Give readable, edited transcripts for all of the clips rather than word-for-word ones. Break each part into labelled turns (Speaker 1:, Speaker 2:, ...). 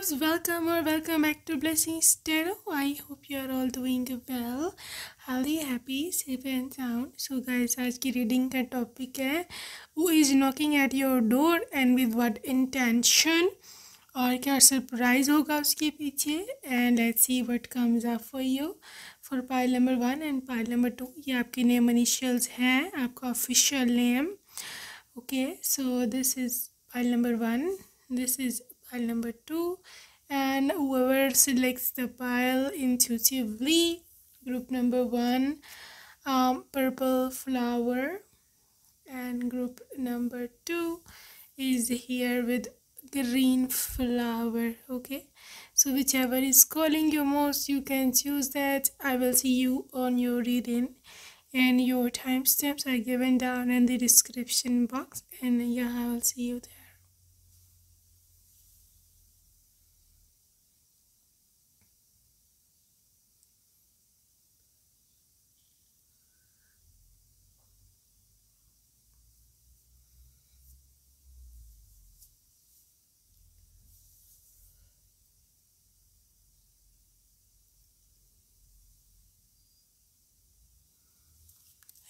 Speaker 1: loves, welcome or welcome back to Blessings Tarot. I hope you are all doing well, healthy, happy, safe and sound. So guys, आज की reading का topic है Who is knocking at your door and with what intention? और क्या surprise होगा उसके पीछे and let's see what comes up for you for pile number 1 and pile number 2. ये आपके नेम इनिशियल्स हैं, आपका official name. Okay, so this is pile number 1, this is pile number 2, and whoever selects the pile intuitively, group number 1, purple flower, and group number 2 is here with green flower. Okay, so whichever is calling you most, you can choose that. I will see you on your reading, and your timestamps are given down in the description box, and yeah, I will see you there.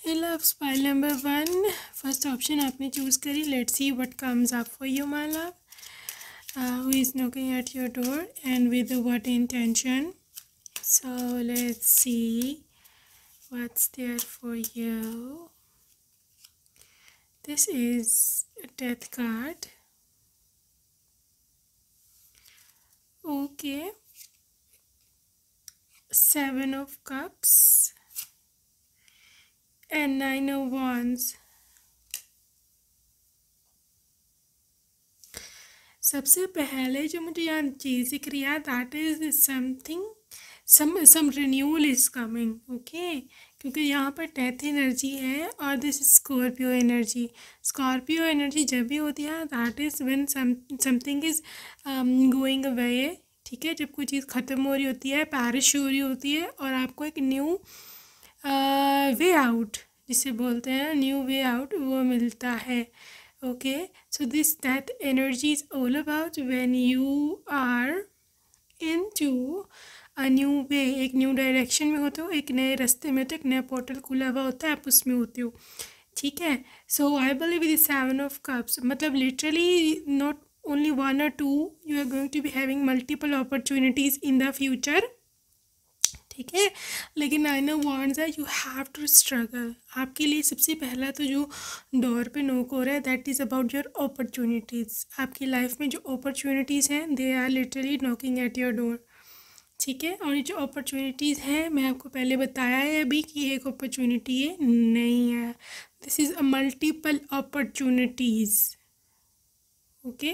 Speaker 1: Hey loves, pile number 1, first option आपने choose करी. Let's see what comes up for you, my love. Who is knocking at your door and with what intention? So let's see what's there for you. This is a death card. Okay, 7 of cups and 9 of wands. सबसे पहले जो मुझे यहाँ चीज़ दिख रही है that is something, some renewal is coming. Okay, क्योंकि यहाँ पर डेथ एनर्जी है और this is Scorpio energy. Scorpio energy जब भी होती है that is when something is going away. ठीक है, जब कोई चीज़ ख़त्म हो रही होती है, पैरिश हो रही होती है और आपको एक न्यू वे आउट, जिसे बोलते हैं न्यू वे आउट, वो मिलता है. Okay, so this that energy is all about when you are into a new way. एक न्यू डायरेक्शन में होते हो, एक नए रास्ते में होते हो, एक नया पोर्टल खुला हुआ होता है, आप उसमें होते हो. ठीक है, so I believe with 7 of cups मतलब literally not only 1 or 2, you are going to be having multiple opportunities in the future. ठीक है, लेकिन आई नो वांट्स है यू हैव टू स्ट्रगल. आपके लिए सबसे पहला तो जो डोर पे नोक हो रहा है that is about your opportunities. आपकी लाइफ में जो अपॉर्चुनिटीज़ हैं they are literally knocking at your door. ठीक है, और ये जो अपॉर्चुनिटीज़ हैं मैं आपको पहले बताया है अभी कि एक अपॉर्चुनिटी ये नहीं है. This is a multiple opportunities. Okay,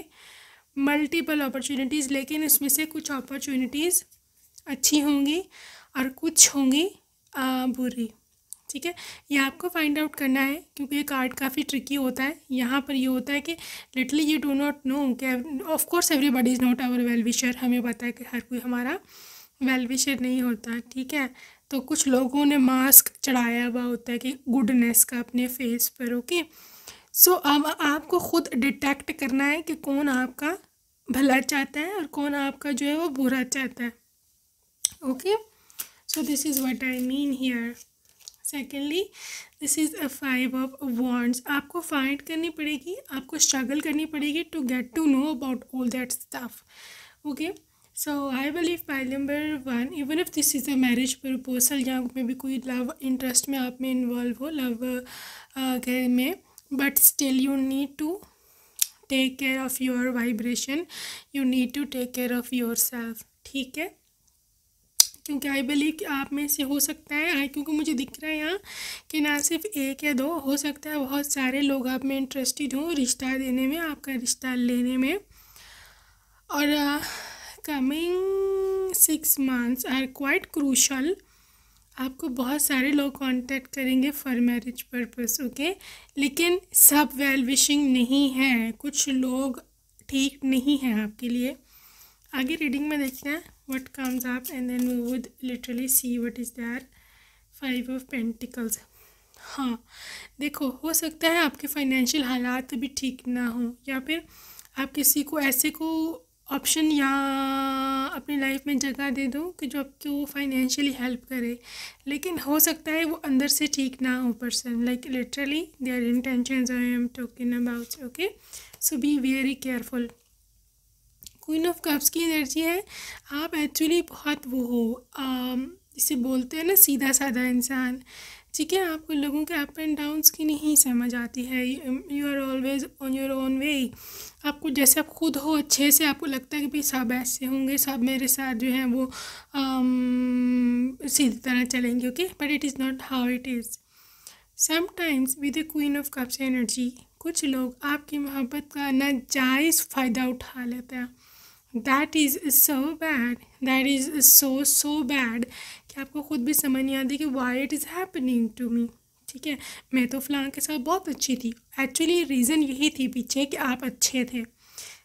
Speaker 1: multiple opportunities, लेकिन इसमें से कुछ अपॉर्चुनिटीज़ अच्छी होंगी और कुछ होंगी बुरी. ठीक है, ये आपको फाइंड आउट करना है क्योंकि ये कार्ड काफ़ी ट्रिकी होता है. यहाँ पर ये होता है कि literally you do not know कि of course everybody is not our well wisher. हमें पता है कि हर कोई हमारा वेल विशर नहीं होता. ठीक है, तो कुछ लोगों ने मास्क चढ़ाया हुआ होता है कि गुडनेस का अपने फेस पर. ओके, सो अब आपको खुद डिटेक्ट करना है कि कौन आपका भला चाहता है और कौन आपका जो है वो बुरा चाहता है. Okay, so this is what I mean here. Secondly, this is a 5 of wands. आपको फाइट करनी पड़ेगी, आपको स्ट्रगल करनी पड़ेगी to get to know about all that stuff. Okay, so I believe pile number 1, even if this is a marriage proposal या में भी कोई लव इंटरेस्ट में आप में इन्वॉल्व हो, लव में, but still you need to take care of your vibration, you need to take care of yourself. ठीक है, क्योंकि आई बिलीव कि आप में से हो सकता है, क्योंकि मुझे दिख रहा है यहाँ कि ना सिर्फ 1 या 2, हो सकता है बहुत सारे लोग आप में इंटरेस्टेड हों रिश्ता देने में, आपका रिश्ता लेने में. और coming 6 months are quite crucial. आपको बहुत सारे लोग कांटेक्ट करेंगे फॉर मैरिज पर्पस. ओके, लेकिन सब वेल विशिंग नहीं है, कुछ लोग ठीक नहीं हैं आपके लिए. आगे रीडिंग में देखते हैं what comes up and then we would literally see what is there. 5 of Pentacles. हाँ, देखो, हो सकता है आपके फाइनेंशियल हालात भी ठीक ना हो या फिर आप किसी को ऐसे को ऑप्शन या अपनी लाइफ में जगह दे दो कि जो आपको फाइनेंशियली हेल्प करे, लेकिन हो सकता है वो अंदर से ठीक ना हो person, like literally their intentions I am talking about. Okay, so be very careful. Queen of cups की एनर्जी है, आप एक्चुअली बहुत वो हो, इसे बोलते हैं ना सीधा साधा इंसान, ठीक है। आपको लोगों के अप एंड डाउन्स की नहीं समझ आती है, you are always on your own way. आपको जैसे आप खुद हो अच्छे से, आपको लगता है कि भाई सब ऐसे होंगे, सब मेरे साथ जो है वो सीधी तरह चलेंगे। Okay, but it is not how it is. Sometimes with the queen of cups energy कुछ लोग आपकी मोहब्बत का नाजायज़ फ़ायदा उठा लेते हैं। That is so bad, that is so bad कि आपको खुद भी समझ नहीं आती कि why it is happening to me. ठीक है, मैं तो फ़लाँ के साथ बहुत अच्छी थी, एक्चुअली रीज़न यही थी पीछे कि आप अच्छे थे।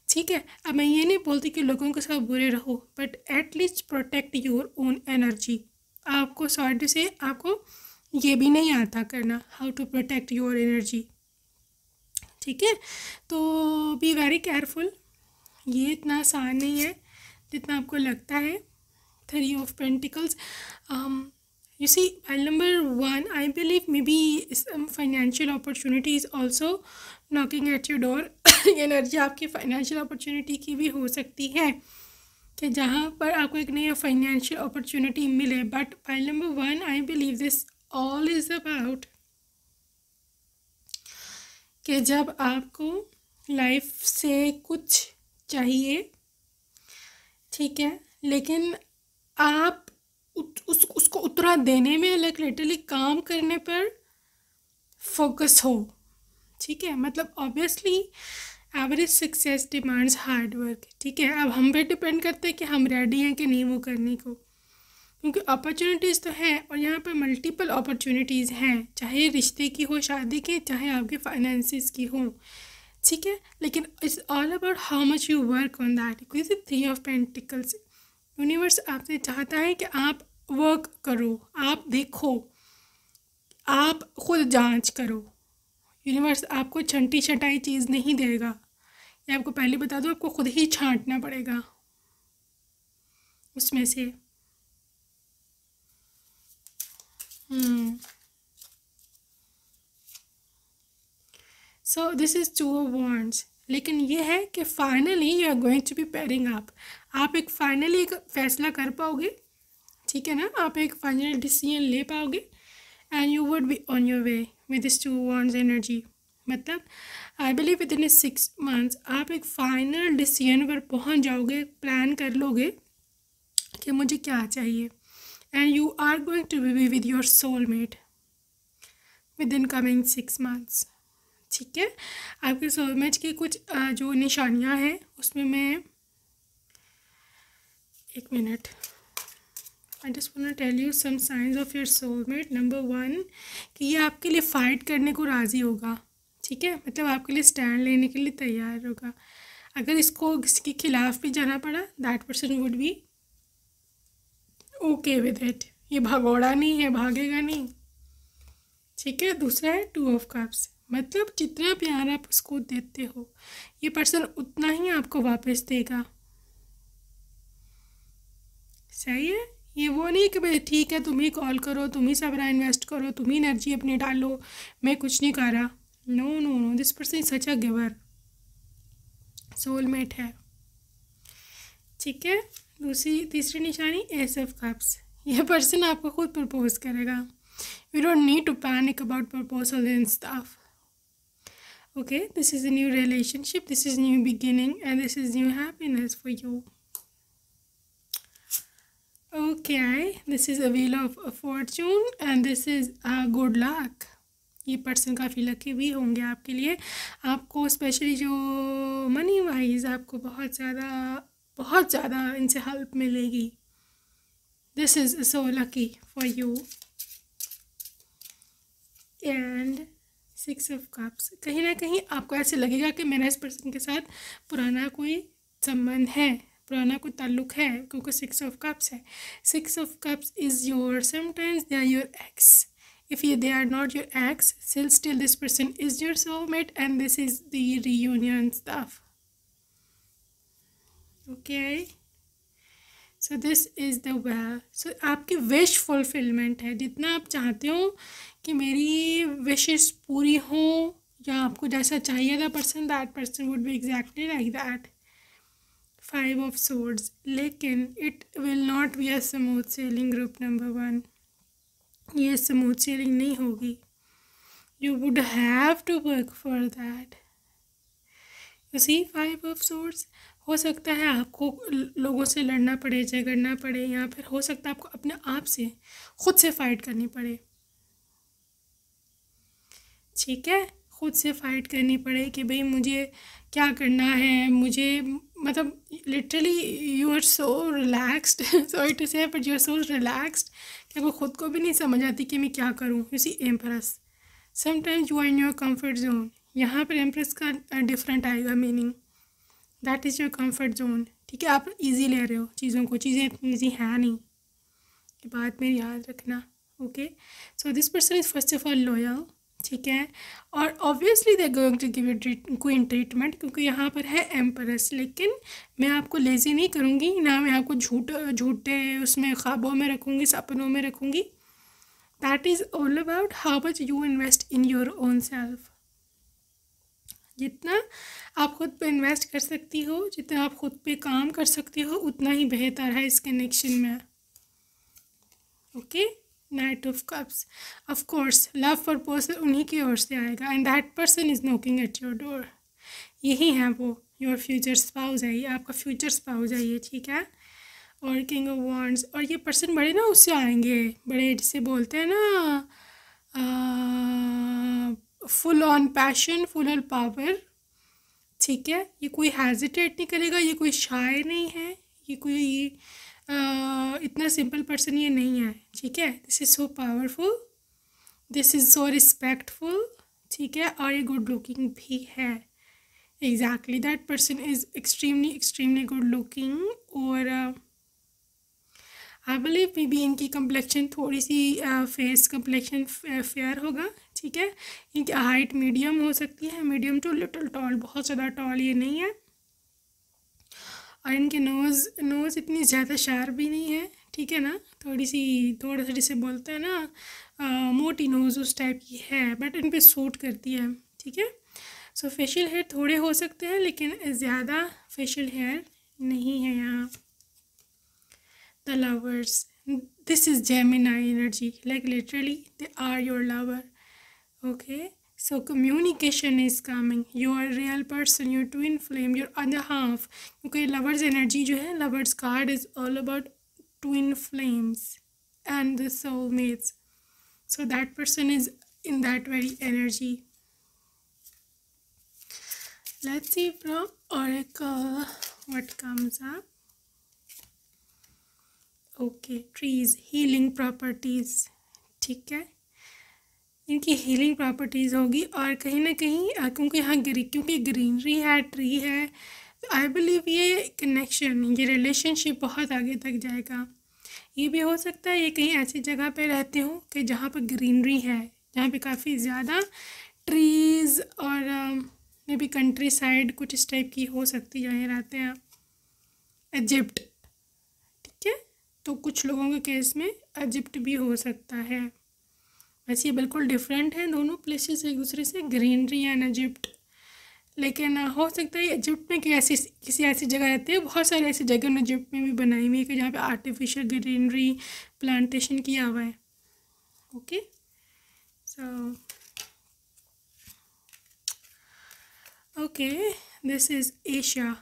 Speaker 1: ठीक है, अब मैं ये नहीं बोलती कि लोगों के साथ बुरे रहो, but at least protect your own energy. आपको सॉर्ट से आपको ये भी नहीं आता करना, how to protect your energy. ठीक है, तो बी वेरी केयरफुल। ये इतना आसान नहीं है जितना आपको लगता है। 3 of pentacles, you see, file number 1, I believe maybe some financial opportunity is also knocking at your door। Energy आपकी फाइनेंशियल अपॉर्चुनिटी की भी हो सकती है कि जहाँ पर आपको एक नई फाइनेंशियल अपॉर्चुनिटी मिले, but file number 1 I believe this all is about कि जब आपको लाइफ से कुछ चाहिए, ठीक है, लेकिन आप उसको उतना देने में, लाइक लिटरली काम करने पर फोकस हो। ठीक है, मतलब obviously average success demands hard work. ठीक है, अब हम पे डिपेंड करते हैं कि हम रेडी हैं कि नहीं वो करने को, क्योंकि अपॉर्चुनिटीज़ तो हैं और यहाँ पर मल्टीपल अपॉर्चुनिटीज़ हैं, चाहे रिश्ते की हो, शादी की, चाहे आपके फाइनेंसिस की हो। ठीक है, लेकिन it's all about how much you work on that. क्योंकि 3 ऑफ पेंटिकल्स, यूनिवर्स आपसे चाहता है कि आप वर्क करो, आप देखो, आप खुद जांच करो। यूनिवर्स आपको छंटी छटाई चीज़ नहीं देगा, ये आपको पहले बता दो, आपको खुद ही छांटना पड़ेगा उसमें से। So this is 2 of wands. लेकिन ये है कि finally you are going to be pairing up. आप एक फाइनली एक फैसला कर पाओगे, ठीक है ना, आप एक फाइनल डिसीजन ले पाओगे and you would be on your way with this 2 wands energy. मतलब I believe within 6 months आप एक फाइनल डिसीजन पर पहुंच जाओगे, प्लान कर लोगे कि मुझे क्या चाहिए, and you are going to be with your soulmate within coming 6 months. ठीक है, आपके सोलमेट की कुछ जो निशानियां हैं उसमें मैं एक minute, I just want to tell you some science of your soulmate. Number 1 कि ये आपके लिए फ़ाइट करने को राज़ी होगा। ठीक है, मतलब आपके लिए स्टैंड लेने के लिए तैयार होगा। अगर इसको किसी के खिलाफ भी जाना पड़ा, that person would B okay with it. ये भागोड़ा नहीं है, भागेगा नहीं। ठीक है, दूसरा है 2 ऑफ कप्स, मतलब जितना प्यार आप उसको देते हो, ये पर्सन उतना ही आपको वापस देगा। सही है, ये वो नहीं कि भाई ठीक है तुम ही कॉल करो, तुम ही सबरा इन्वेस्ट करो, तुम ही एनर्जी अपनी डालो, मैं कुछ नहीं कर रहा। No no no, this person is such a giver, soulmate है। ठीक है, तीसरी निशानी एस ऑफ कप्स, ये पर्सन आपको खुद प्रपोज करेगा। You don't need to panic about proposal and stuff. Okay, this is a new relationship, this is new beginning, and this is new happiness for you. Okay, this is a wheel of fortune and this is good luck. ये person काफ़ी lucky भी होंगे आपके लिए। आपको specially जो money wise आपको बहुत ज़्यादा इनसे हेल्प मिलेगी। This is so lucky for you. And 6 of cups, कहीं ना कहीं आपको ऐसे लगेगा कि मेरा इस पर्सन के साथ पुराना कोई संबंध है, पुराना कोई ताल्लुक है, क्योंकि 6 ऑफ कप्स है। 6 of cups is your, sometimes they are your ex, if they are not your ex, still this person is your soulmate and this is the reunion stuff. Okay, so this is the well. So आपकी wish fulfilment है, जितना आप चाहते हो कि मेरी wishes पूरी हो या आपको जैसा चाहिए था person, that person would be exactly like that. 5 of Swords, लेकिन it will not be a smooth sailing group number 1। ये स्मूथ सेलिंग नहीं होगी। You would have to work for that. You see 5 of Swords, हो सकता है आपको लोगों से लड़ना पड़े, झगड़ना पड़े, या फिर हो सकता है आपको अपने आप से खुद से फाइट करनी पड़े। ठीक है, खुद से फाइट करनी पड़े कि भाई मुझे क्या करना है, मुझे मतलब literally you are so relaxed, sorry to say but you are so relaxed कि आपको खुद को भी नहीं समझ आती कि मैं क्या करूँ। You see empress, sometimes you are in your comfort zone. यहाँ पर एम्प्रेस का डिफरेंट आएगा meaning, that is your comfort zone. ठीक है, आप इजी ले रहे हो चीज़ों को, चीज़ें इतनी ईजी है नहीं, ये बात मेरी याद रखना। Okay, so this person is first of all loyal. ठीक है, और obviously they going to give you queen treatment, क्योंकि यहाँ पर है एम्परेस। लेकिन मैं आपको लेज़ी नहीं करूँगी ना, मैं आपको झूठे उसमें ख्वाबों में रखूँगी, सपनों में रखूँगी। That is all about how much you invest in your own self. जितना आप खुद पे इन्वेस्ट कर सकती हो, जितना आप खुद पे काम कर सकती हो, उतना ही बेहतर है इस कनेक्शन में। Okay, night of cups, of course love proposal उन्हीं की ओर से आएगा, and that person is knocking at your door. यही है वो, योर फ्यूचर स्पाउस है, ये आपका फ्यूचर स्पाउस है ये। ठीक है, और किंग ऑफ वॉन्ड्स, और ये पर्सन बड़े ना उससे आएंगे, बड़े जिसे बोलते हैं ना full on passion, full on power. ठीक है, ये कोई हेजिटेट नहीं करेगा, ये कोई शाय नहीं है, ये कोई इतना सिंपल पर्सन ये नहीं है। ठीक है, this is so powerful, this is so respectful. ठीक है, और ये गुड लुकिंग भी है। Exactly, that person is extremely extremely good looking, और आई बिलीव मे बी इनकी कम्प्लेक्शन थोड़ी सी फेस कम्प्लेक्शन फेयर होगा। ठीक है, इनकी हाइट मीडियम हो सकती है, मीडियम टू लिटिल टॉल, बहुत ज़्यादा टॉल ये नहीं है। और इनके नोज़ इतनी ज़्यादा शार्प भी नहीं है। ठीक है ना, थोड़ा सा जिसे बोलते हैं ना मोटी नोज़ उस टाइप की है, बट इन पे सूट करती है। ठीक है, सो फेशियल हेयर थोड़े हो सकते हैं, लेकिन ज़्यादा फेशियल हेयर नहीं है यहाँ। The lovers, this is Gemini energy, like literally they are your lover. Okay, so communication is coming, your real person, your twin flame, your other half, क्योंकि lovers energy जो है, lovers card is all about twin flames and the soulmates, so that person is in that very energy. Let's see from Oracle what comes up. Okay, trees healing properties. ठीक है, इनकी healing properties होगी, और कहीं ना कहीं क्योंकि यहाँ क्योंकि ग्रीनरी है, ट्री है, तो आई बिलीव ये कनेक्शन, ये रिलेशनशिप बहुत आगे तक जाएगा। ये भी हो सकता है ये कहीं ऐसी जगह पे रहते हो कि जहाँ पर ग्रीनरी है, जहाँ पे काफ़ी ज़्यादा ट्रीज़, और मे बी कंट्री साइड कुछ इस टाइप की हो सकती है, जहाँ रहते हैं इजिप्ट। तो कुछ लोगों के केस में इजिप्ट भी हो सकता है। वैसे ये बिल्कुल डिफरेंट है दोनों प्लेसेस एक दूसरे से, ग्रीनरी एंड इजिप्ट। लेकिन हो सकता है इजिप्ट में किसी ऐसी जगह रहते हैं, बहुत सारी ऐसी जगह इजिप्ट में भी बनाई हुई है कि जहाँ पे आर्टिफिशियल ग्रीनरी प्लांटेशन किया हुआ है। Okay, so okay, this is Asia,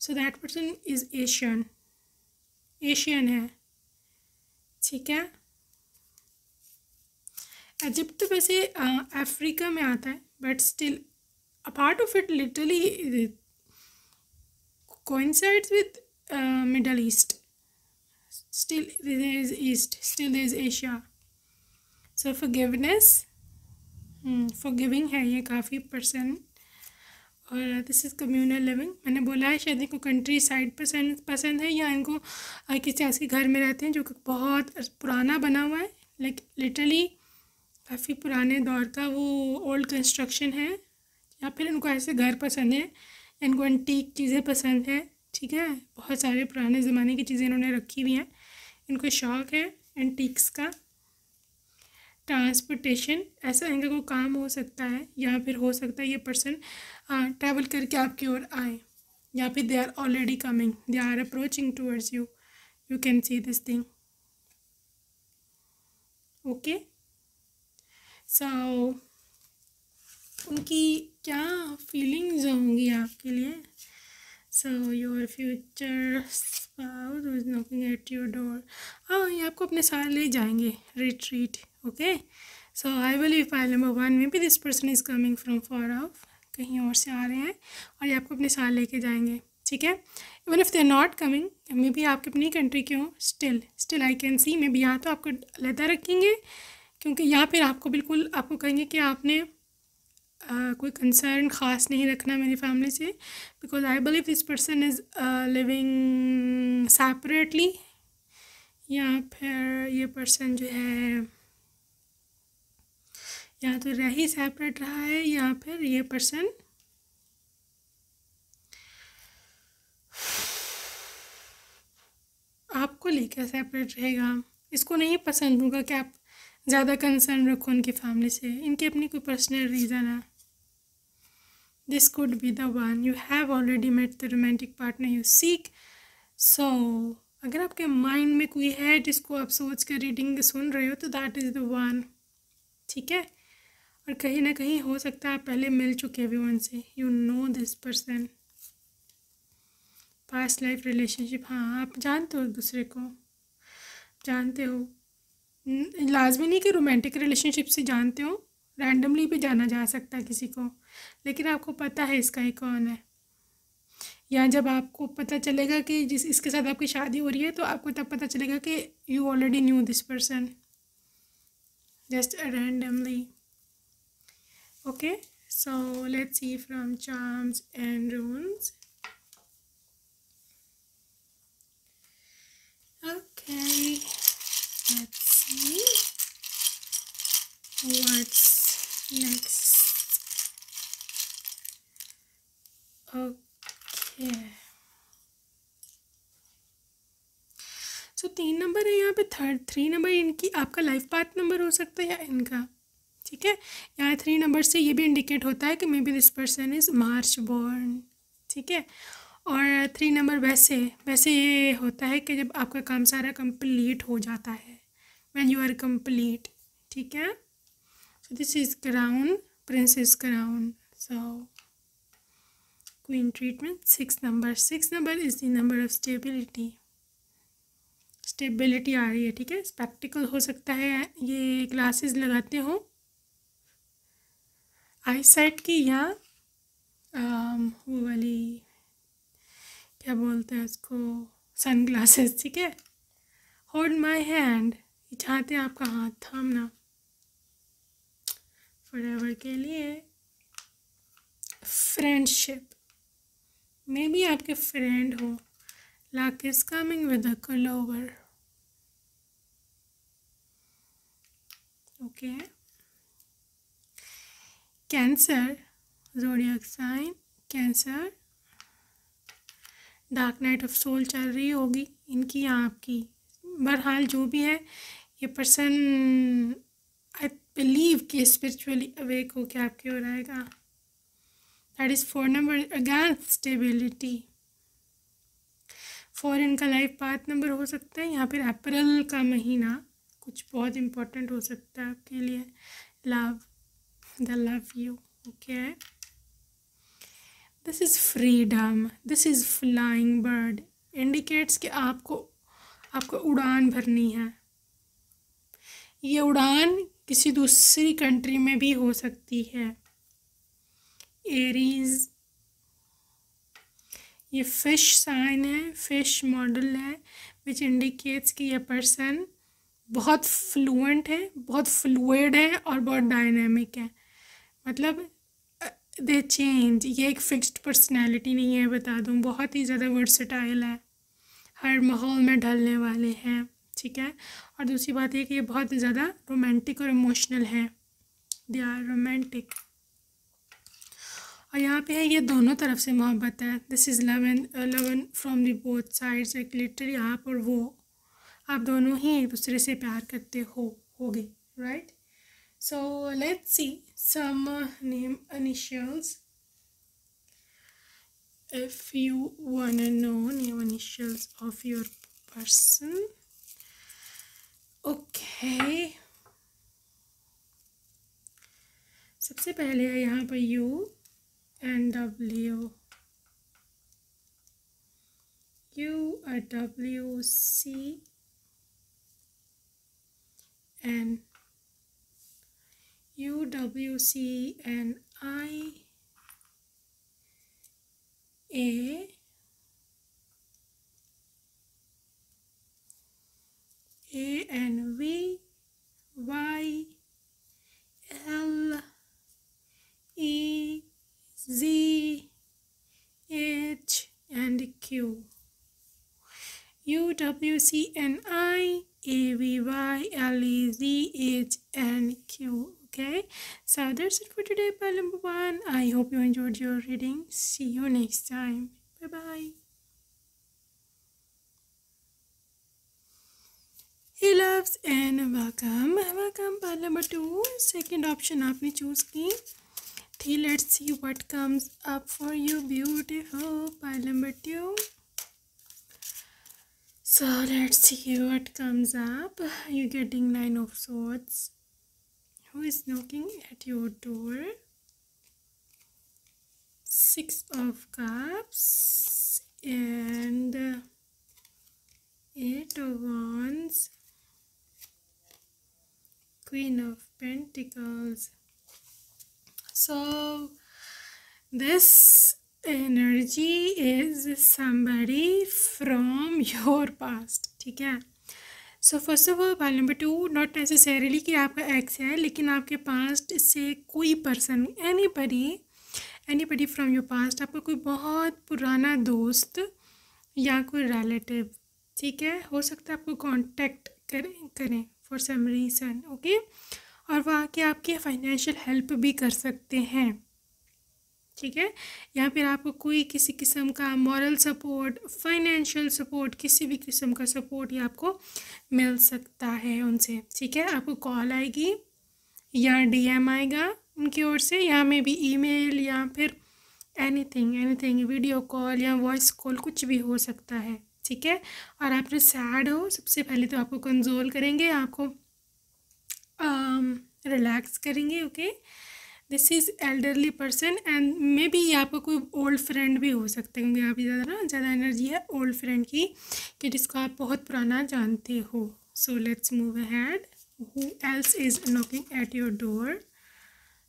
Speaker 1: so that person is Asian है। ठीक है, इजिप्ट तो वैसे अफ्रीका में आता है, but still a part of it literally coincides with Middle East. Still there is East, still there is Asia. So forgiveness, forgiving है ये काफ़ी पर्सन, और दिस इज़ कम्युनल लिविंग। मैंने बोला है शायद इनको कंट्री साइड पसंद है, या इनको किसी ऐसे घर में रहते हैं जो कि बहुत पुराना बना हुआ है, लाइक लिटरली काफ़ी पुराने दौर का वो ओल्ड कंस्ट्रक्शन है, या फिर इनको ऐसे घर पसंद है इनको एंटीक चीज़ें पसंद है, ठीक है, बहुत सारे पुराने ज़माने की चीज़ें इन्होंने रखी हुई हैं, इनको शौक़ है एंटीक्स का। ट्रांसपोर्टेशन, ऐसा इनका कोई काम हो सकता है, या फिर हो सकता है ये पर्सन ट्रैवल करके आपकी ओर आए, या फिर they are already coming, they are approaching towards you, you can see this thing. Okay, so उनकी क्या फीलिंग्स होंगी आपके लिए। So your future spouse is knocking at your door. हाँ, ये आपको अपने साथ ले जाएंगे retreat. Okay, so I believe file number 1 may B this person is coming from far off, कहीं और से आ रहे हैं और ये आपको अपने साथ लेके जाएंगे, ठीक है। Even if they are not coming, may be आपके अपनी कंट्री के हों, still I can see may be यहाँ तो आपको अलहदा रखेंगे, क्योंकि यहाँ फिर आपको बिल्कुल आपको कहेंगे कि आपने कोई कंसर्न ख़ास नहीं रखना मेरी फैमिली से, because I believe this person is living separately, या फिर ये पर्सन जो है या तो ही सेपरेट रहा है, या फिर ये पर्सन आपको लेकर सेपरेट रहेगा। इसको नहीं पसंद होगा कि आप ज़्यादा कंसर्न रखो उनकी फैमिली से, इनकी अपनी कोई पर्सनल रीज़न है। This could be the one, you have already met the romantic partner you seek. So अगर आपके माइंड में कोई है जिसको आप सोच कर रीडिंग सुन रहे हो, तो दैट इज़ द वन, ठीक है। और कहीं ना कहीं हो सकता है आप पहले मिल चुके भी उनसे, you know this person, past life relationship, हाँ आप जानते हो एक दूसरे को, जानते हो, लाजमी नहीं कि रोमांटिक रिलेशनशिप से जानते हो, रैंडमली भी जाना जा सकता है किसी को, लेकिन आपको पता है इसका ही कौन है। या जब आपको पता चलेगा कि जिस इसके साथ आपकी शादी हो रही है, तो आपको तब पता चलेगा कि you already knew this person just randomly. Okay, so let's C from charms and रून्स। Okay, let's see what's next. Okay, so 3 number है यहाँ पे, 3 नंबर इनकी आपका लाइफ पाथ नंबर हो सकता है या इनका, ठीक है। यहाँ 3 नंबर से ये भी इंडिकेट होता है कि may be this person is March born, ठीक है। और 3 नंबर वैसे ये होता है कि जब आपका काम सारा कंप्लीट हो जाता है, व्हेन यू आर कंप्लीट, ठीक है। So this is crown, princess crown, so queen treatment. 6 number is the number of stability आ रही है, ठीक है। स्पेक्टिकल हो सकता है, ये ग्लासेस लगाते हो आई साइट की, या वो वाली क्या बोलते हैं उसको, सन ग्लासेस, ठीक है। होल्ड माई हैंड, ये चाहते हैं आपका हाथ थामना फॉरएवर के लिए। फ्रेंडशिप, मे बी आपके फ्रेंड हो। Luck is coming with a clover, okay. Cancer, zodiac sign Cancer, dark night of soul चल रही होगी इनकी या आपकी, बहरहाल जो भी है, ये पर्सन आई बिलीव कि स्पिरिचुअली अवेक हो के आपकी ओर आएगा। That is 4 number, again stability. 4 इनका लाइफ पाथ नंबर हो सकता है, यहाँ पर अप्रैल का महीना कुछ बहुत इम्पोर्टेंट हो सकता है आपके लिए। Love, the love you, okay. This is freedom, this is flying bird, indicates कि आपको उड़ान भरनी है। ये उड़ान किसी दूसरी कंट्री में भी हो सकती है। एरीज, ये फिश साइन है, फिश मॉडल है, विच इंडिकेट्स कि ये पर्सन बहुत फ्लुएंट है, बहुत फ्लूइड है और बहुत डायनेमिक है। मतलब दे चेंज, ये एक फिक्स्ड पर्सनैलिटी नहीं है, बता दूँ, बहुत ही ज़्यादा वर्सेटाइल है, हर माहौल में ढलने वाले हैं, ठीक है। और दूसरी बात ये कि ये बहुत ज़्यादा रोमांटिक और इमोशनल है, दे आर रोमांटिक। और यहाँ पे है ये दोनों तरफ से मोहब्बत है, this is love and love from the both sides, एक लिटरली आप और वो, आप दोनों ही एक दूसरे से प्यार करते होगे, right. So let's see some name initials if you wanna know name initials of your person. Okay, सबसे पहले है यहाँ पर U and W, U A W C N, U W C N I A N V Y L E Z H and Q, U W C N I A V Y L E Z H and Q. Okay, so that's it for today, pile number 1. I hope you enjoyed your reading. See you next time. Bye bye. Hey loves and welcome pile number 2. Second option आपने choose की थी. Let's see what comes up for you, beautiful pile number 2. So let's see what comes up. You're getting 9 of swords. Who is knocking at your door? 6 of cups and 8 of wands, Queen of Pentacles. So this energy is somebody from your past, ठीक है. So first of all pile number 2, not necessarily कि आपका x है, लेकिन आपके past से कोई person, anybody from your past, आपका कोई बहुत पुराना दोस्त या कोई रिलेटिव, ठीक है, हो सकता है आपको कांटेक्ट करें फॉर सम रीज़न, ओके. और वो आके आपकी फाइनेंशियल हेल्प भी कर सकते हैं, ठीक है. या फिर आपको कोई किसी किस्म का मॉरल सपोर्ट, फाइनेंशियल सपोर्ट, किसी भी किस्म का सपोर्ट ये आपको मिल सकता है उनसे, ठीक है. आपको कॉल आएगी या डीएम आएगा उनकी ओर से, या मे बी ईमेल या फिर एनीथिंग, वीडियो कॉल या वॉइस कॉल, कुछ भी हो सकता है, ठीक है. और आप जो सैड हो, सबसे पहले तो आपको कंसोल करेंगे, आपको रिलैक्स करेंगे, okay. This is elderly person and may be आपका कोई ओल्ड फ्रेंड भी हो सकते हैं, क्योंकि यहाँ पे ज़्यादा एनर्जी है ओल्ड फ्रेंड की, कि जिसको आप बहुत पुराना जानते हो. So let's move ahead. Who else is knocking at your door?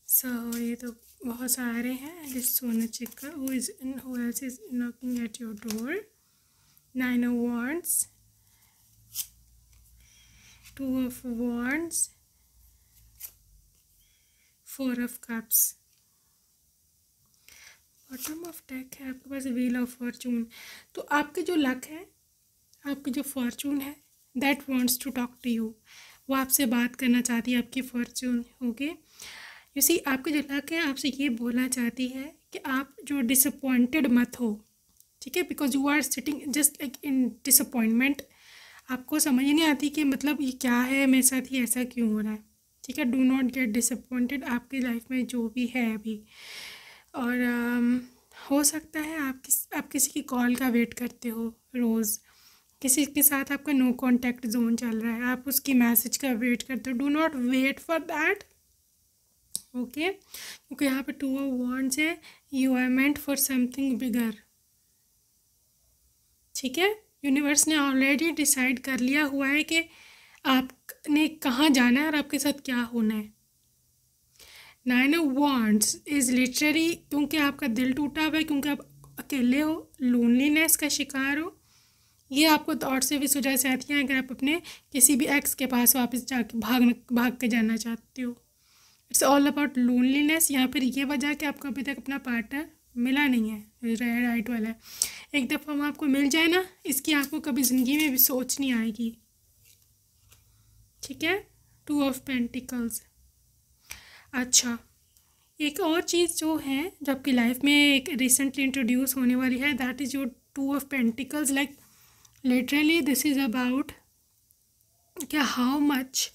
Speaker 1: So ये तो बहुत सारे हैं, जिस सोना चिक्का. Who else is knocking at your door? 9 of wands, 2 of wands, 4 of cups. Bottom of deck है आपके पास व्हील ऑफ फॉर्चून. तो आपके जो लक है, आपकी जो फॉर्चून है, that wants to talk to you. वो आपसे बात करना चाहती है, आपकी फॉर्चून, ओके. यू सी, आपकी जो लक है आपसे ये बोलना चाहती है कि आप जो डिसअपॉइंटेड मत हो, ठीक है. Because you are sitting just like in disappointment. आपको समझ ही नहीं आती कि मतलब ये क्या है, मेरे साथ ही ऐसा क्यों हो रहा है, ठीक है. डू नॉट गेट डिसअपॉइंटेड आपकी लाइफ में जो भी है अभी. और हो सकता है आप किसी की कॉल का वेट करते हो रोज़, किसी के साथ आपका नो कॉन्टैक्ट जोन चल रहा है, आप उसकी मैसेज का वेट करते हो. Do not wait for that, okay. क्योंकि यहाँ पे 2 of wands है. You are meant for something bigger, ठीक है. यूनिवर्स ने ऑलरेडी डिसाइड कर लिया हुआ है कि आपने कहाँ जाना है और आपके साथ क्या होना है. 9 of wands इज़ लिटरली, क्योंकि आपका दिल टूटा हुआ है, क्योंकि आप अकेले हो, लोनलीनेस का शिकार हो. ये आपको थॉट से भी सुझा से आती हैं अगर आप अपने किसी भी एक्स के पास वापस जाके भाग के जाना चाहते हो. इट्स ऑल अबाउट लोनलीनेस, या फिर ये वजह कि आपको अभी तक अपना पार्टनर मिला नहीं है, राइट वाला है. एक दफ़ा वो आपको मिल जाए ना, इसकी आपको कभी ज़िंदगी में भी सोच नहीं आएगी, ठीक है. 2 of Pentacles. अच्छा, एक और चीज़ जो है जो आपकी लाइफ में एक रिसेंटली इंट्रोड्यूस होने वाली है, that is your 2 of Pentacles। Like literally this is about क्या how much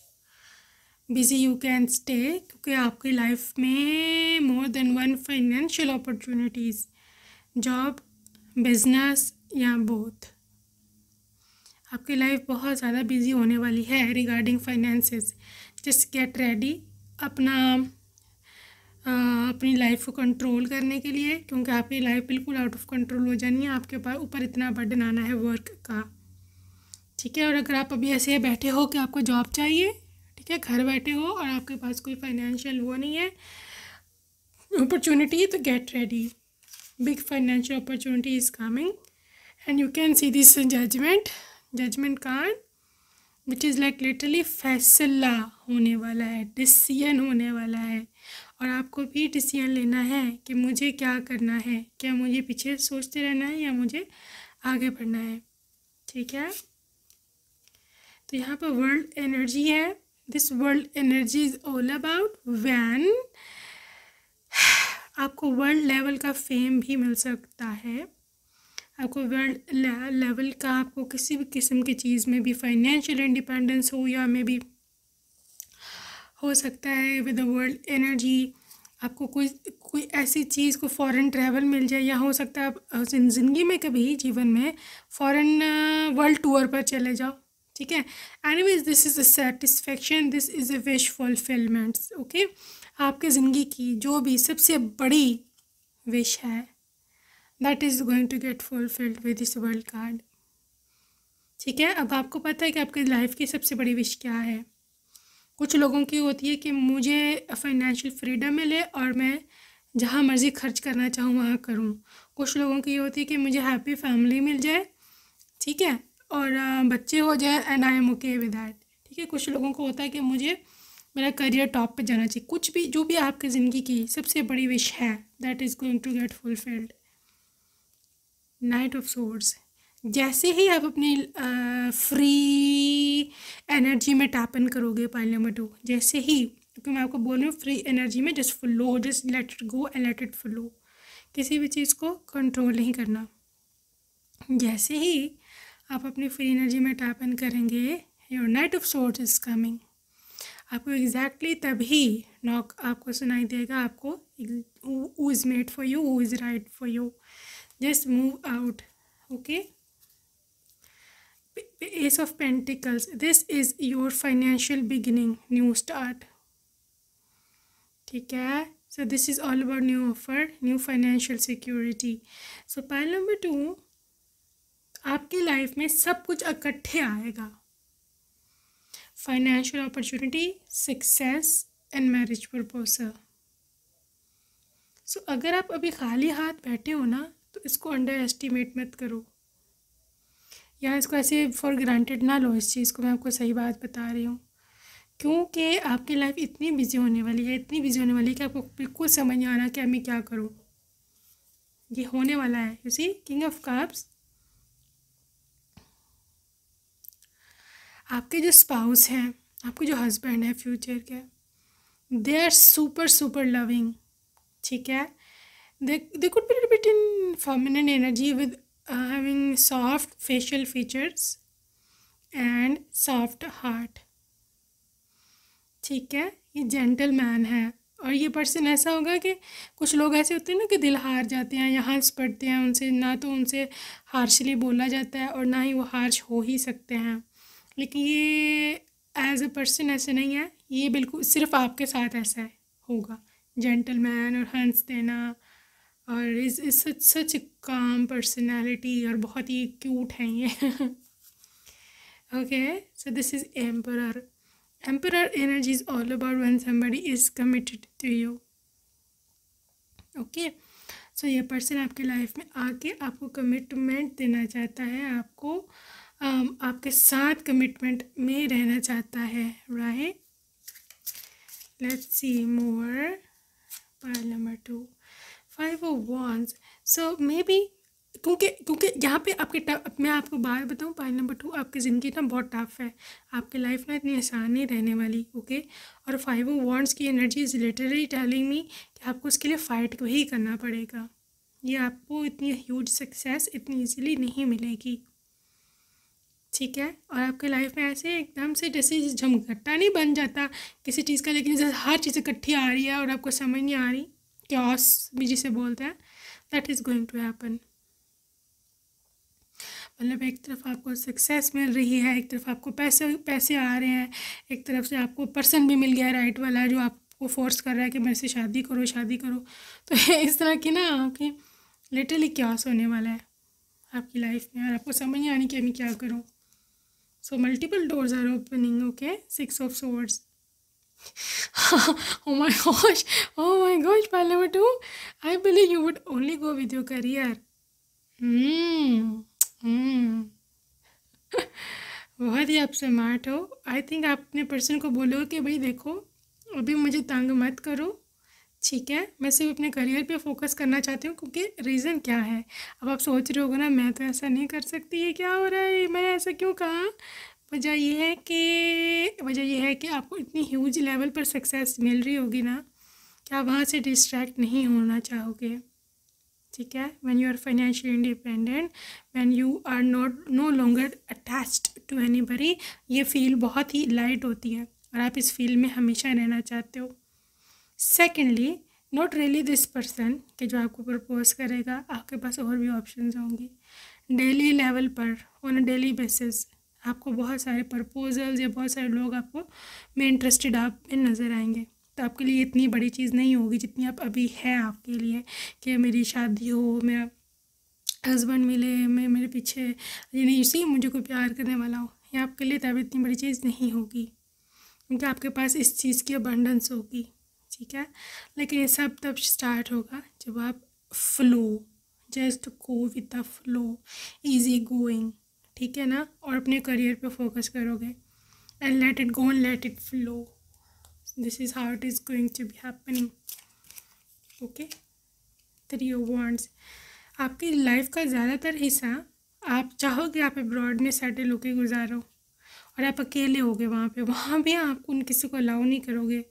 Speaker 1: busy you can stay, क्योंकि आपकी लाइफ में more than one financial opportunities, job, business या बोथ, आपकी लाइफ बहुत ज़्यादा बिजी होने वाली है regarding finances. Just get ready अपनी लाइफ को कंट्रोल करने के लिए, क्योंकि आपकी लाइफ बिल्कुल आउट ऑफ कंट्रोल हो जानी है, आपके ऊपर इतना बर्डन आना है वर्क का। ठीक है, और अगर आप अभी ऐसे बैठे हो कि आपको जॉब चाहिए, ठीक है, घर बैठे हो और आपके पास कोई फाइनेंशियल वो नहीं है अपॉर्चुनिटी, तो get ready, big financial opportunity is coming and you can see this judgement card which is like literally फैसला होने वाला है, डिसीजन होने वाला है, और आपको भी डिसीजन लेना है कि मुझे क्या करना है, क्या मुझे पीछे सोचते रहना है या मुझे आगे बढ़ना है। ठीक है, तो यहाँ पर वर्ल्ड एनर्जी है। This world energy is all about when आपको वर्ल्ड लेवल का फेम भी मिल सकता है, आपको वर्ल्ड लेवल का, आपको किसी भी किस्म की चीज़ में भी फाइनेंशियल इंडिपेंडेंस हो, या में भी हो सकता है विद द वर्ल्ड एनर्जी आपको कोई ऐसी चीज़ को फॉरेन ट्रैवल मिल जाए, या हो सकता है आप ज़िंदगी में कभी जीवन में फॉरेन वर्ल्ड टूर पर चले जाओ। ठीक है, anyways this is a satisfaction, this is a wish fulfilments. Okay, आपके ज़िंदगी की जो भी सबसे बड़ी विश है that is going to get fulfilled with this world card. ठीक है, अब आपको पता है कि आपकी लाइफ की सबसे बड़ी विश क्या है। कुछ लोगों की होती है कि मुझे फाइनेंशियल फ्रीडम मिले और मैं जहाँ मर्ज़ी खर्च करना चाहूँ वहाँ करूँ। कुछ लोगों की होती है कि मुझे हैप्पी फैमिली मिल जाए, ठीक है, और बच्चे हो जाए and I am okay with that. ठीक है, कुछ लोगों को होता है कि मुझे मेरा करियर टॉप पे जाना चाहिए। कुछ भी जो भी आपकी ज़िंदगी की सबसे बड़ी विश है that is going to get fulfilled. Knight of swords, जैसे ही आप अपनी फ्री एनर्जी में टैप इन करोगे, पाइल नंबर 2, जैसे ही, क्योंकि मैं आपको बोल रही हूँ फ्री एनर्जी में just flow, just let it go and let it flow, किसी भी चीज़ को कंट्रोल नहीं करना। जैसे ही आप अपनी फ्री एनर्जी में टैप इन करेंगे, your night of swords is coming, आपको एग्जैक्टली तभी नॉक आपको सुनाई देगा, आपको who is made for you, who is right for you, just move out. Okay, Ace of Pentacles, this is your financial beginning, new start. ठीक है, so this is all about new offer, new financial security. So pile number 2, आपकी life में सब कुछ इकट्ठे आएगा, financial opportunity, success and marriage proposal. So अगर आप अभी खाली हाथ बैठे हो ना, तो इसको अंडर एस्टिमेट मत करो, या इसको ऐसे फॉर ग्रांटेड ना लो इस चीज़ को। मैं आपको सही बात बता रही हूँ, क्योंकि आपकी लाइफ इतनी बिजी होने वाली है, इतनी बिजी होने वाली है कि आपको बिल्कुल समझ नहीं आ रहा कि मैं क्या करूँ। ये होने वाला है। You see, king of cups, आपके जो स्पाउस हैं, आपके जो हस्बैंड है फ्यूचर के, दे आर सुपर लविंग। ठीक है, they could be bit in feminine energy with having soft facial features and soft heart। ठीक है, ये जेंटल मैन है, और ये पर्सन ऐसा होगा कि कुछ लोग ऐसे होते हैं ना कि दिल हार जाते हैं या हंस पड़ते हैं उनसे, ना तो उनसे हार्शली बोला जाता है और ना ही वो हार्श हो ही सकते हैं, लेकिन ये एज अ पर्सन ऐसे नहीं है, ये बिल्कुल सिर्फ आपके साथ ऐसा होगा, जेंटल मैन और हंस देना, और इज सच काम पर्सनैलिटी, और बहुत ही क्यूट हैं ये। Okay, so this is emperor. Emperor energy is all about when somebody is committed to you. Okay, so ये पर्सन आपकी लाइफ में आके आपको कमिटमेंट देना चाहता है, आपको आपके साथ कमिटमेंट में रहना चाहता है, right. Let's see more, pile number 2, 5 of Wands। So may be क्योंकि क्योंकि यहाँ पे मैं आपको बात बताऊँ, पॉइंट नंबर 2, आपकी ज़िंदगी ना बहुत टफ है, आपकी लाइफ ना इतनी आसान नहीं रहने वाली, ओके। और 5 ऑफ वॉन्ड्स की energy is literally telling me कि आपको उसके लिए फ़ाइट ही करना पड़ेगा। ये आपको इतनी ह्यूज सक्सेस इतनी ईजीली नहीं मिलेगी, ठीक है। और आपके लाइफ में ऐसे एकदम से जैसे झमघट्टा नहीं बन जाता किसी चीज़ का, लेकिन जैसे हर चीज़ इकट्ठी आ रही है और आपको समझ नहीं आ रही, क्योस भी जिसे बोलते हैं, that is going to happen. मतलब एक तरफ आपको सक्सेस मिल रही है, एक तरफ आपको पैसे पैसे आ रहे हैं, एक तरफ से आपको पर्सन भी मिल गया है राइट वाला, जो आपको फोर्स कर रहा है कि मेरे से शादी करो शादी करो। तो इस तरह की ना आपकी लिटरली क्योस होने वाला है आपकी लाइफ में, और आपको समझ नहीं आनी कि मैं क्या करूँ। So multiple doors are opening, okay? 6 of swords. Oh my gosh. Oh my gosh, pile number 2. I believe you would only go with your career. बहुत ही आप स्मार्ट हो। आई थिंक आप अपने पर्सन को बोलो कि भाई देखो, अभी मुझे तंग मत करो, ठीक है, मैं सिर्फ अपने करियर पे फोकस करना चाहती हूँ। क्योंकि रीज़न क्या है, अब आप सोच रहे होगे ना मैं तो ऐसा नहीं कर सकती, ये क्या हो रहा है, मैं ऐसा क्यों कहा। वजह ये है कि आपको इतनी ह्यूज लेवल पर सक्सेस मिल रही होगी ना कि आप वहाँ से डिस्ट्रैक्ट नहीं होना चाहोगे, ठीक है। When you are financially independent, when you are no longer attached to anybody, ये फील बहुत ही लाइट होती है और आप इस फील्ड में हमेशा रहना चाहते हो। Secondly, not really this person कि जो आपको प्रपोज करेगा, आपके पास और भी ऑप्शंस होंगे डेली लेवल पर, ऑन अ डेली बेसिस। आपको बहुत सारे प्रपोजल्स या बहुत सारे लोग आपको में इंटरेस्टेड आप में नज़र आएंगे। तो आपके लिए इतनी बड़ी चीज़ नहीं होगी जितनी आप अभी है आपके लिए, कि मेरी शादी हो, मेरा हस्बैंड मिले, मैं मेरे पीछे ये नहीं इसी मुझे कोई प्यार करने वाला हो, ये आपके लिए तब इतनी बड़ी चीज़ नहीं होगी, क्योंकि आपके पास इस चीज़ की अबंडेंस होगी, ठीक है। लेकिन ये सब तब स्टार्ट होगा जब आप flow, just go with the flow, easy going, ठीक है ना, और अपने करियर पे फोकस करोगे and let it go and let it flow. This is how it is going to be happening, okay. 3 of wands, आपकी लाइफ का ज़्यादातर हिस्सा आप चाहोगे आप अब्रॉड में सेटल होकर गुजारो, और आप अकेले होगे वहाँ भी आप उन किसी को अलाउ नहीं करोगे,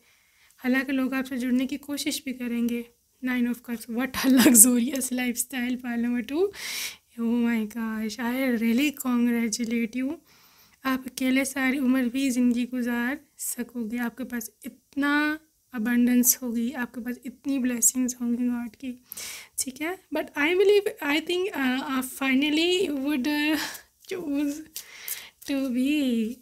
Speaker 1: हालांकि लोग आपसे जुड़ने की कोशिश भी करेंगे। 9 of cups, what a luxurious life style. Part number 2, oh my gosh, I really congratulate you. आप अकेले सारी उम्र भी ज़िंदगी गुजार सकोगे, आपके पास इतना अबंडेंस होगी, आपके पास इतनी ब्लेसिंग्स होंगी गॉड की, ठीक है। बट आई थिंक आप finally would choose to be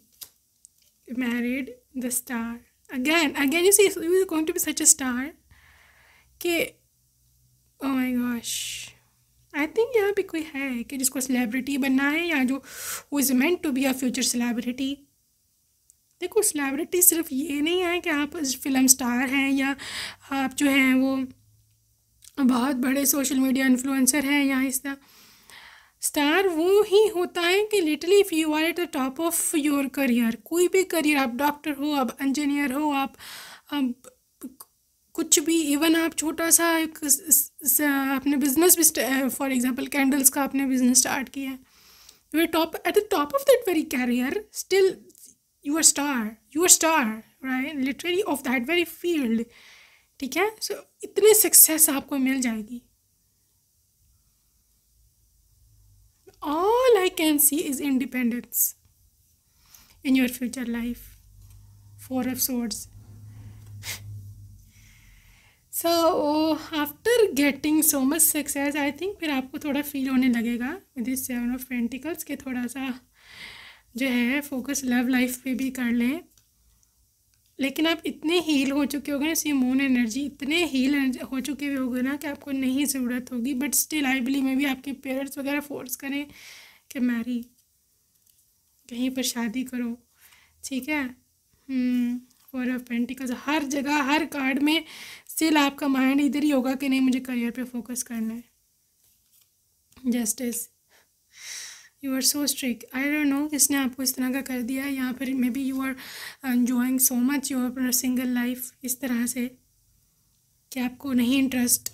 Speaker 1: married the star again you see you are going to be such a star कि oh my gosh, I think यहाँ पे कोई है कि जिसको सेलिब्रिटी बनना है, या जो वो is meant to be a future celebrity. देखो सेलिब्रिटी सिर्फ ये नहीं है कि आप फिल्म स्टार हैं, या आप जो हैं वो बहुत बड़े सोशल मीडिया इन्फ्लुएंसर हैं, या इस तरह। स्टार वो ही होता है कि literally if you are at the top of your career, कोई भी करियर, आप डॉक्टर हो, आप इंजीनियर हो, आप कुछ भी, इवन आप छोटा सा एक अपने बिजनेस भी, फॉर एग्जांपल कैंडल्स का आपने बिजनेस स्टार्ट किया है, you are top at the top of that very career, still you are star right, literally of that very field, ठीक है। सो इतनी सक्सेस आपको मिल जाएगी। All I can see is independence in your future life. 4 of swords. So after getting so much success, I think फिर आपको थोड़ा feel होने लगेगा with this 7 of Pentacles के थोड़ा सा जो है फोकस लव लाइफ पे भी कर लें। लेकिन आप इतने हील हो चुके होगे ना, सी मून एनर्जी, इतने हील हो चुके होगे ना कि आपको नहीं ज़रूरत होगी। बट स्टिल आई बिलीव में भी आपके पेरेंट्स वगैरह फोर्स करें कि मैरी, कहीं पर शादी करो, ठीक है। 4 ऑफ पेंटिकल्स, हर जगह हर कार्ड में स्टिल आपका माइंड इधर ही होगा कि नहीं मुझे करियर पे फोकस करना है। Justice, you are so strict, I don't know किसने आपको इस तरह का कर दिया है, या फिर maybe you are enjoying so much your single life इस तरह से कि आपको नहीं interest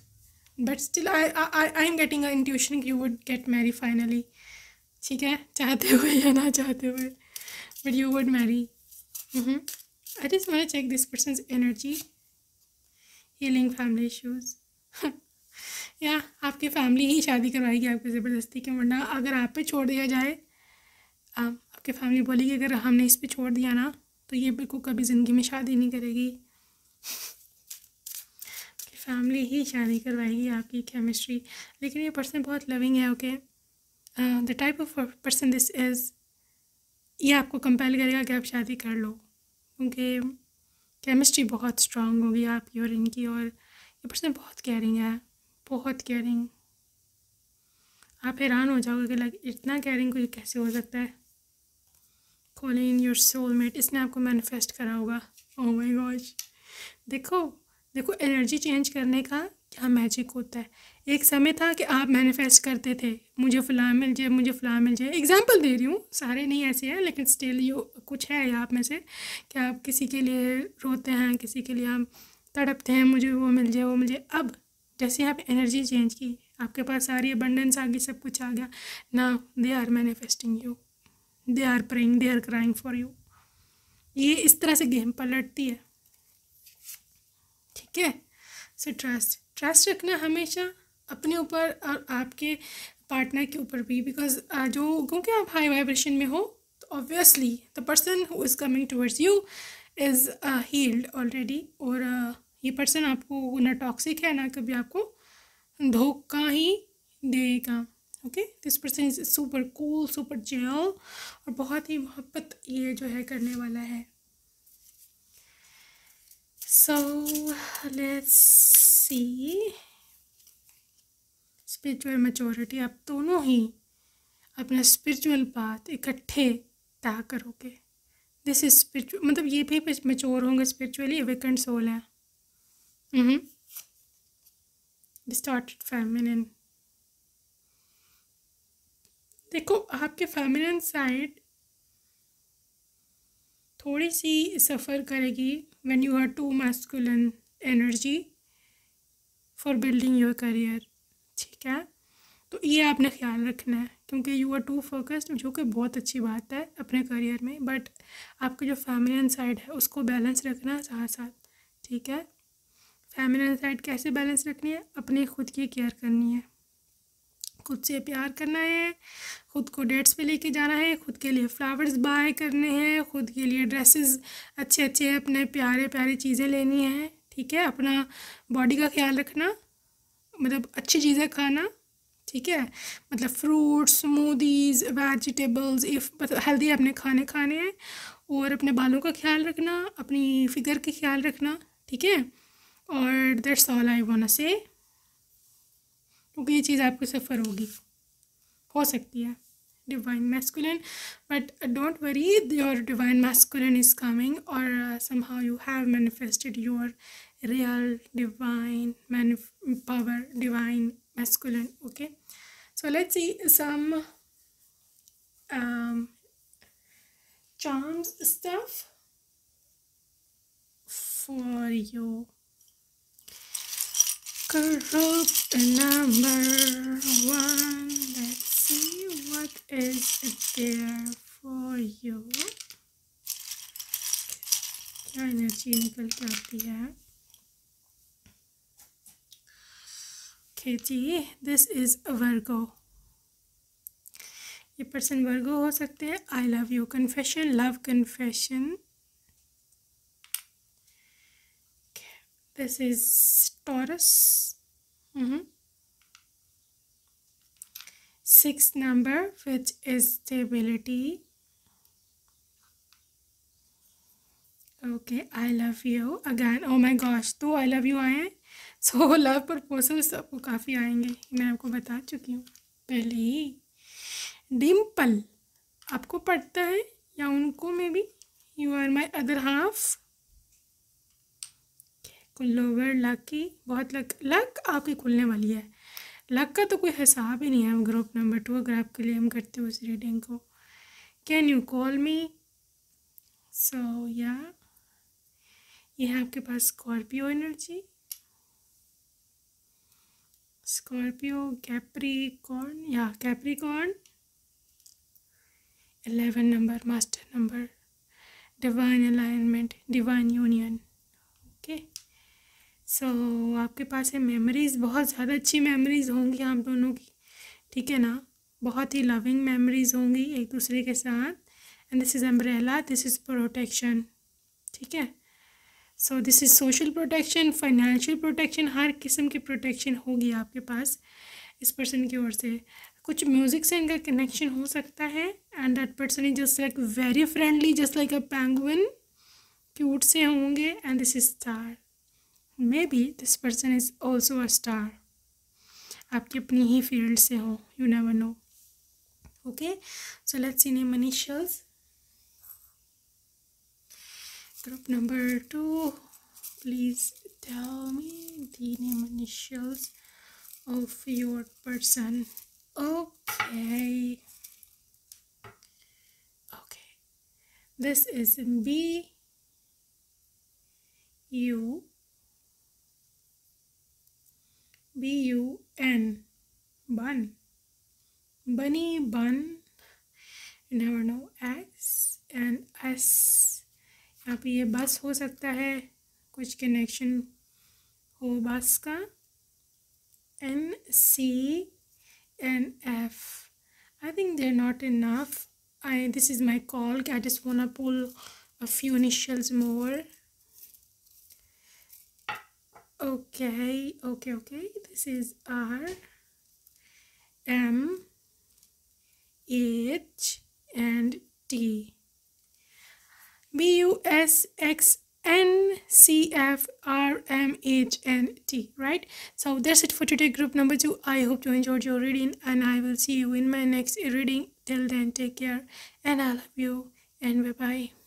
Speaker 1: but still I am getting a intuition you would get marry finally, ठीक है, चाहते हुए या ना चाहते हुए, but you would marry. I just want to check this person's energy, healing family issues. या आपकी फैमिली ही शादी करवाएगी आपकी ज़बरदस्ती के, वरना अगर आप पे छोड़ दिया जाए, आपकी फैमिली बोलेगी अगर हमने इस पे छोड़ दिया ना तो ये बिल्कुल कभी ज़िंदगी में शादी नहीं करेगी। आपकी फैमिली ही शादी करवाएगी आपकी केमिस्ट्री। लेकिन ये पर्सन बहुत लविंग है, okay. The type of person this is, ये आपको कंपेल करेगा कि आप शादी कर लो, क्योंकि केमिस्ट्री बहुत स्ट्रांग होगी आपकी और इनकी। और ये पर्सन बहुत केयरिंग है, बहुत केयरिंग। आप हैरान हो जाओगे कि लाइक इतना केयरिंग कोई कैसे हो सकता है। कॉलिंग इन योर सोलमेट, इसने आपको मैनिफेस्ट करा होगा। ओह माय गॉश, देखो देखो एनर्जी चेंज करने का क्या मैजिक होता है। एक समय था कि आप मैनिफेस्ट करते थे मुझे फ़लाँ मिल जाए, मुझे फ़लाँ मिल जाए। एग्जांपल दे रही हूँ, सारे नहीं ऐसे हैं, लेकिन स्टिल यो कुछ है आप में से कि आप किसी के लिए रोते हैं, किसी के लिए आप तड़पते हैं, मुझे वो मिल जाए, वो मिल जाए। अब जैसे आप एनर्जी चेंज की, आपके पास सारी अबंडेंस आ गई, सब कुछ आ गया। Now they are manifesting you, they are praying, they are crying for you. ये इस तरह से गेम पलटती है, ठीक है। सो ट्रस्ट रखना हमेशा अपने ऊपर और आपके पार्टनर के ऊपर भी, बिकॉज क्योंकि आप हाई वाइब्रेशन में हो तो obviously the person who is coming towards you is healed already. और ये पर्सन आपको ना टॉक्सिक है, ना कभी आपको धोखा ही देगा, okay. This person is super cool, super chill, और बहुत ही मोहब्बत ये जो है करने वाला है। सो लेट्स सी, स्पिरिचुअल मैच्योरिटी, आप दोनों ही अपना स्पिरिचुअल पाथ इकट्ठे तय करोगे। दिस इज स्पिरिचुअल, मतलब ये भी मैच्योर होंगे स्पिरिचुअली, अवेकन्ड सोल है। डिस्टॉर्टेड फेमिनिन, देखो आपके फेमिनिन साइड थोड़ी सी सफ़र करेगी when you are too masculine energy for building your career, ठीक है। तो ये आपने ख्याल रखना है, क्योंकि यू आर टू फोकस्ड, जो कि बहुत अच्छी बात है अपने करियर में, बट आपका जो फेमिनिन साइड है उसको बैलेंस रखना है साथ साथ, ठीक है। फेमिनिन साइड कैसे बैलेंस रखनी है, अपनी खुद की केयर करनी है, खुद से प्यार करना है, खुद को डेट्स पे लेके जाना है, खुद के लिए फ्लावर्स बाय करने हैं, खुद के लिए ड्रेसेस अच्छे अच्छे अपने प्यारे प्यारी चीज़ें लेनी हैं, ठीक है। अपना बॉडी का ख्याल रखना, मतलब अच्छी चीज़ें खाना, ठीक है, मतलब फ्रूट्स, स्मूदीज़, वेजिटेबल्स, इफ मतलब हेल्दी अपने खाने हैं। और अपने बालों का ख्याल रखना, अपनी फिगर का ख्याल रखना, ठीक है। और that's all I want to say, क्योंकि ये चीज़ आपको सफ़र होगी, हो सकती है divine masculine, but don't worry, your divine masculine is coming, और somehow you have manifested your real divine power, divine masculine, okay. So let's see some charms stuff for you. Group number 1, let's see what is there for you. क्या energy निकल के आती है। Okay जी, this is Virgo. ये person Virgo हो सकते हैं। I love you confession, love confession. This is Taurus. 6 number, which is stability. Okay, I love you again. Oh my gosh, तो आई लव यू आए हैं। सो लव प्रपोजल्स आपको काफ़ी आएंगे, मैं आपको बता चुकी हूँ पहले ही। डिम्पल आपको पड़ता है या उनको में भी, you are my other half. Lover lucky, बहुत लक आपकी खुलने वाली है। लक का तो कोई हिसाब ही नहीं है। ग्रुप नंबर 2 अगर आपके लिए हम करते हो इस रीडिंग को। Can you call me. So या ये है आपके पास Scorpio energy. Scorpio, Capricorn, yeah, Capricorn. 11 number, master number, divine alignment, divine union. Okay so आपके पास है मेमोरीज़, बहुत ज़्यादा अच्छी मेमोरीज़ होंगी आप दोनों की, ठीक है ना, बहुत ही लविंग मेमोरीज़ होंगी एक दूसरे के साथ. And this is umbrella, this is protection, ठीक है. So this is social protection, financial protection, हर किस्म की प्रोटेक्शन होगी आपके पास इस पर्सन की ओर से. कुछ म्यूज़िक से इनका कनेक्शन हो सकता है. And that person is just like very friendly, just like a penguin, cute से होंगे. And this is star, may be this person is also a star, आपकी अपनी ही फील्ड से हो, you never know. Okay so let's see name initials. Group number 2, please tell me the name initials of your person. Okay. This is B U N, bun, bunny, bun, you never know. X and S, यहाँ पे ये बस हो सकता है, कुछ connection हो बस का. N, C and F, I think they're not enough. This is my call. I just wanna pull a few initials more. Okay. This is R, M, H and T. B, U, S, X, N, C, F, R, M, H and T, right? So that's it for today, group number 2. I hope you enjoyed your reading, and I will see you in my next reading. Till then, take care and I love you, and bye bye.